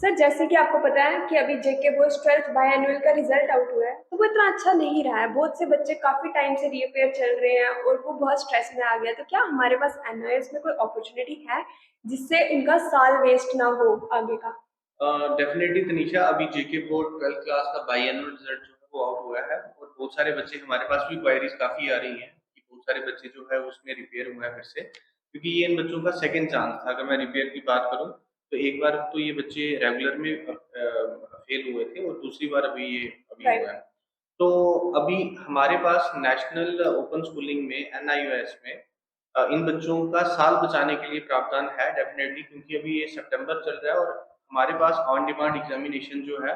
Sir जैसे कि आपको पता है कि अभी जेके बोस 12th बाय एनुअल का रिजल्ट आउट हुआ है तो वो इतना अच्छा नहीं रहा है। बहुत से बच्चे काफी टाइम से रीअपेयर चल रहे हैं और वो बहुत स्ट्रेस में आ गया। तो क्या हमारे पास एनओएस में कोई अपॉर्चुनिटी है जिससे इनका साल वेस्ट ना हो आगे का? डेफिनेटली तनीषा, अभी जेके बोर्ड 12th क्लास का बाईएनुअल रिजल्ट जो है वो आउट हुआ है और बहुत सारे बच्चे, हमारे पास भी क्वायरीज काफ़ी आ रही हैं कि बहुत सारे बच्चे जो है उसमें रिपेयर हुआ है फिर से, क्योंकि ये इन बच्चों का सेकंड चांस था। अगर मैं रिपेयर की बात करूं तो एक बार तो ये बच्चे रेगुलर में फेल हुए थे और दूसरी बार अभी हुआ राइट। है। तो अभी हमारे पास नेशनल ओपन स्कूलिंग में एनआईओएस में इन बच्चों का साल बचाने के लिए प्रावधान है डेफिनेटली, क्योंकि अभी ये सितंबर चल रहा है और हमारे पास ऑन डिमांड एग्जामिनेशन जो है,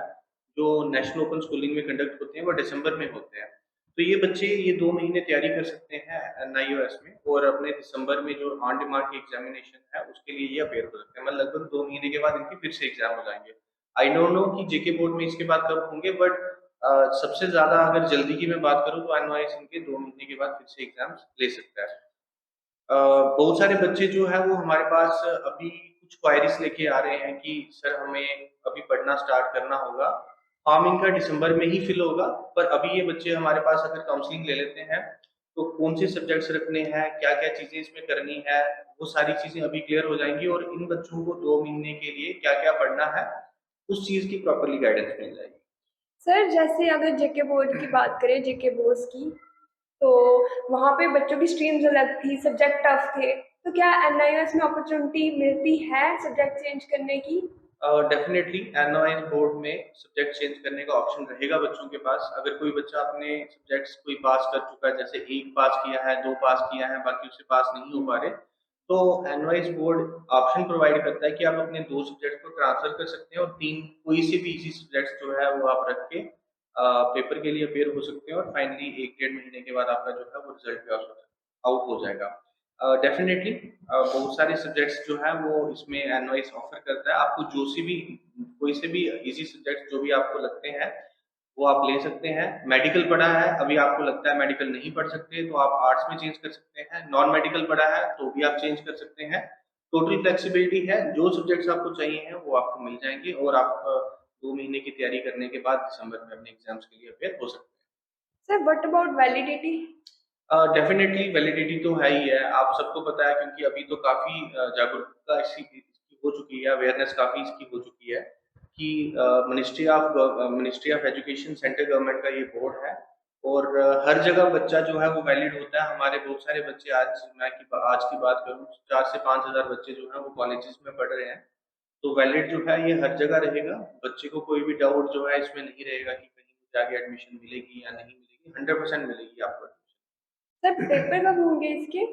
जो नेशनल ओपन स्कूलिंग में कंडक्ट होते हैं वो दिसंबर में होते हैं। तो ये बच्चे ये 2 महीने तैयारी कर सकते हैं एनआईओएस में और अपने दिसंबर में जो ऑन डिमांड की एग्जामिनेशन है उसके लिए ये अपेयर हो सकते हैं। मतलब लगभग 2 महीने के बाद इनके फिर से एग्जाम हो जाएंगे। आई डोंट नो कि जेके बोर्ड में इसके बाद कब होंगे, बट सबसे ज्यादा अगर जल्दी की मैं बात करूँ तो एनआईओएस इनके 2 महीने के बाद फिर से एग्जाम ले सकता है। बहुत सारे बच्चे जो है वो हमारे पास अभी कुछ क्वायरीज लेके आ रहे हैं कि सर हमें अभी पढ़ना स्टार्ट करना होगा। फॉर्म इनका दिसंबर में ही फिल होगा, पर अभी ये बच्चे हमारे पास अगर काउंसलिंग ले लेते हैं तो कौन से सब्जेक्ट्स रखने हैं, क्या क्या चीजें इसमें करनी है, वो सारी चीजें अभी क्लियर हो जाएंगी और इन बच्चों को 2 महीने के लिए क्या क्या पढ़ना है उस चीज की प्रॉपरली गाइडेंस मिल जाएगी। सर जैसे अगर जेके बोर्ड की बात करें, जेके बोस की, तो वहाँ पे बच्चों की स्ट्रीम्स अलग थी, सब्जेक्ट टफ थे। तो क्या एनआईओएस में अपॉर्चुनिटी मिलती है सब्जेक्ट चेंज करने की? डेफिनेटली एनओएस बोर्ड में सब्जेक्ट चेंज करने का ऑप्शन रहेगा बच्चों के पास। अगर कोई बच्चा अपने सब्जेक्ट्स कोई पास कर चुका है, जैसे एक पास किया है, दो पास किया है, बाकी उससे पास नहीं हो पा रहे, तो एनओएस बोर्ड ऑप्शन प्रोवाइड करता है कि आप अपने दो सब्जेक्ट को ट्रांसफर कर सकते हैं और तीन कोई से भी इजी सब्जेक्ट्स जो है वो आप रख के पेपर के लिए अपेयर हो सकते हैं और फाइनली 1 डेढ़ महीने के बाद आपका जो है वो रिजल्ट आउट हो जाएगा। डेफिनेटली बहुत सारे सब्जेक्ट्स जो है वो इसमें एनवाइस ऑफर करता है आपको। जो सी भी कोई से भी इजी सब्जेक्ट जो भी आपको लगते हैं वो आप ले सकते हैं। मेडिकल पढ़ा है, अभी आपको लगता है मेडिकल नहीं पढ़ सकते तो आप आर्ट्स में चेंज कर सकते हैं। नॉन मेडिकल पढ़ा है तो भी आप चेंज कर सकते हैं। टोटल फ्लेक्सिबिलिटी है, जो सब्जेक्ट्स आपको चाहिए हैं वो आपको मिल जाएंगे और आप 2 महीने की तैयारी करने के बाद दिसंबर में अपने एग्जाम्स के लिए अपेयर हो सकते हैं। Sir what about validity? Definitely validity तो है ही है, आप सबको पता है, क्योंकि अभी तो काफी जागरूकता इसकी हो चुकी है, अवेयरनेस काफी इसकी हो चुकी है कि ministry of education central government का ये बोर्ड है और हर जगह बच्चा जो है वो वैलिड होता है। हमारे बहुत सारे बच्चे, आज की बात करूँ, 4 से 5 हजार बच्चे जो है वो कॉलेजेस में पढ़ रहे हैं। तो वैलिड जो है ये हर जगह रहेगा। बच्चे को कोई भी डाउट जो है इसमें नहीं रहेगा कि कहीं मुझे आगे एडमिशन मिलेगी या नहीं मिलेगी। 100% मिलेगी आपको। सर पेपर कब होंगे इसके?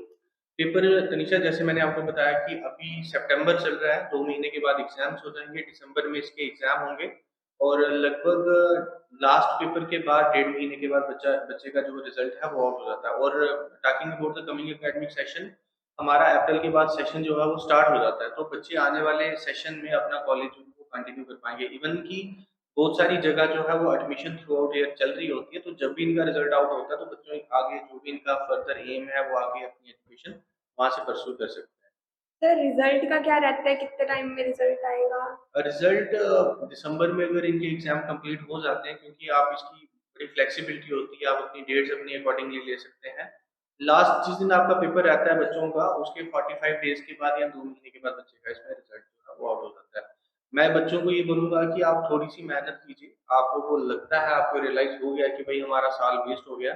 पेपर तनिषा, जैसे मैंने आपको बताया कि अभी सितंबर चल रहा है, 2 महीने के बाद एग्जाम्स हो जाएंगे, दिसंबर में इसके एग्जाम होंगे और लगभग लास्ट पेपर के बाद 1.5 महीने के बाद बच्चे का जो रिजल्ट है वो आउट हो जाता है। और talking about the coming academic session, हमारा अप्रैल के बाद सेशन जो है वो स्टार्ट हो जाता है, तो बच्चे आने वाले सेशन में अपना कॉलेज को कंटिन्यू कर पाएंगे। इवन की बहुत सारी जगह जो है वो एडमिशन थ्रू आउट ईयर चल रही होती है, तो जब भी इनका रिजल्ट आउट होता है तो बच्चों आगे जो भी इनका फर्दर एम है वो आगे अपनी एजुकेशन वहां से परस्यू कर सकते सर रिजल्ट का क्या रहता है, कितने टाइम में रिजल्ट आएगा? हैं। रिजल्ट दिसंबर में अगर इनके एग्जाम कंप्लीट हो जाते हैं, क्योंकि आप इसकी बड़ी फ्लेक्सिबिलिटी होती है, आप अपनी डेट्स अपनी अकॉर्डिंगली ले सकते हैं। लास्ट जिस दिन आपका पेपर रहता है बच्चों का, उसके 45 डेज के बाद या 2 महीने के बाद बच्चे का इसमें रिजल्ट जो है वो आउट हो जाता है। मैं बच्चों को ये बोलूंगा कि आप थोड़ी सी मेहनत कीजिए। आपको लगता है, आपको रियलाइज हो गया कि भाई हमारा साल वेस्ट हो गया,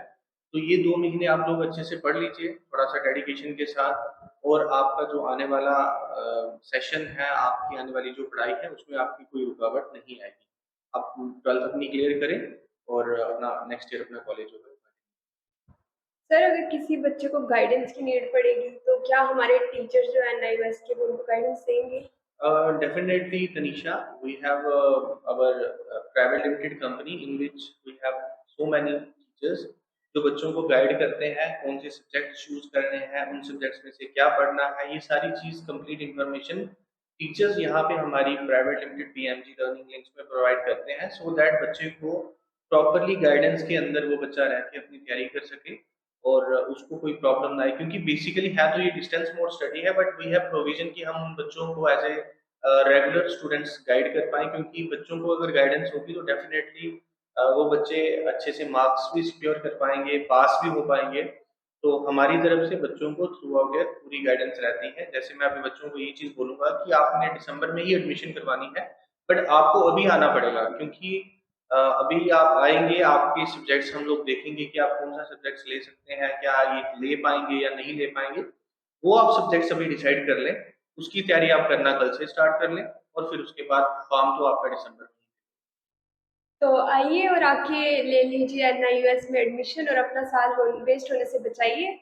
तो ये 2 महीने आप लोग अच्छे से पढ़ लीजिए थोड़ा सा डेडिकेशन के साथ, और आपका जो आने वाला सेशन है, आपकी आने वाली जो पढ़ाई है उसमें आपकी कोई रुकावट नहीं आएगी। आप 12th अपनी क्लियर करें और अपना नेक्स्ट ईयर अपना कॉलेज होगा। सर अगर किसी बच्चे को गाइडेंस की नीड पड़ेगी तो क्या हमारे टीचर्स जो एनआईओएस के वो उनको गाइडेंस देंगे? Definitely, Tanisha. We have our private limited company in which we have so many teachers जो बच्चों को गाइड करते हैं, कौन से सब्जेक्ट चूज करने हैं, उन सब्जेक्ट्स में से क्या पढ़ना है, ये सारी चीज कंप्लीट इन्फॉर्मेशन टीचर्स यहाँ पे हमारी private limited PMG learning links में प्रोवाइड करते हैं, सो दैट बच्चे को प्रॉपरली गाइडेंस के अंदर वो बच्चा रह के अपनी तैयारी कर सके और उसको कोई प्रॉब्लम ना आए। क्योंकि बेसिकली है तो ये डिस्टेंस मोड स्टडी है, बट वी हैव प्रोविजन कि हम उन बच्चों को as a regular students guide कर पाएँ, क्योंकि बच्चों को अगर गाइडेंस होगी तो डेफ़िनेटली वो बच्चे अच्छे से मार्क्स भी सिक्योर कर पाएँगे, पास भी हो पाएँगे। तो हमारी तरफ से बच्चों को थ्रू आउट ईयर पूरी गाइडेंस रहती है। जैसे मैं अपने बच्चों को ये चीज़ बोलूँगा कि आपने दिसंबर में ही एडमिशन करवानी है, बट आपको अभी आना पड़ेगा, क्योंकि अभी आप आएँगे, आपके सब्जेक्ट्स हम लोग देखेंगे कि आप कौन-सा सब्जेक्ट्स ले सकते हैं, क्या ये ले पाएँगे या नहीं ले पाएँगे। वो आप सब्जेक्ट्स अभी डिसाइड कर लें, उसकी तैयारी आप करना कल से स्टार्ट कर लें और फिर उसके बाद फॉर्म तो आपका दिसंबर में। तो आइए और आके ले लीजिए एनआईयूएस में एडमिशन और अपना साल वेस्ट होने से बचाइए।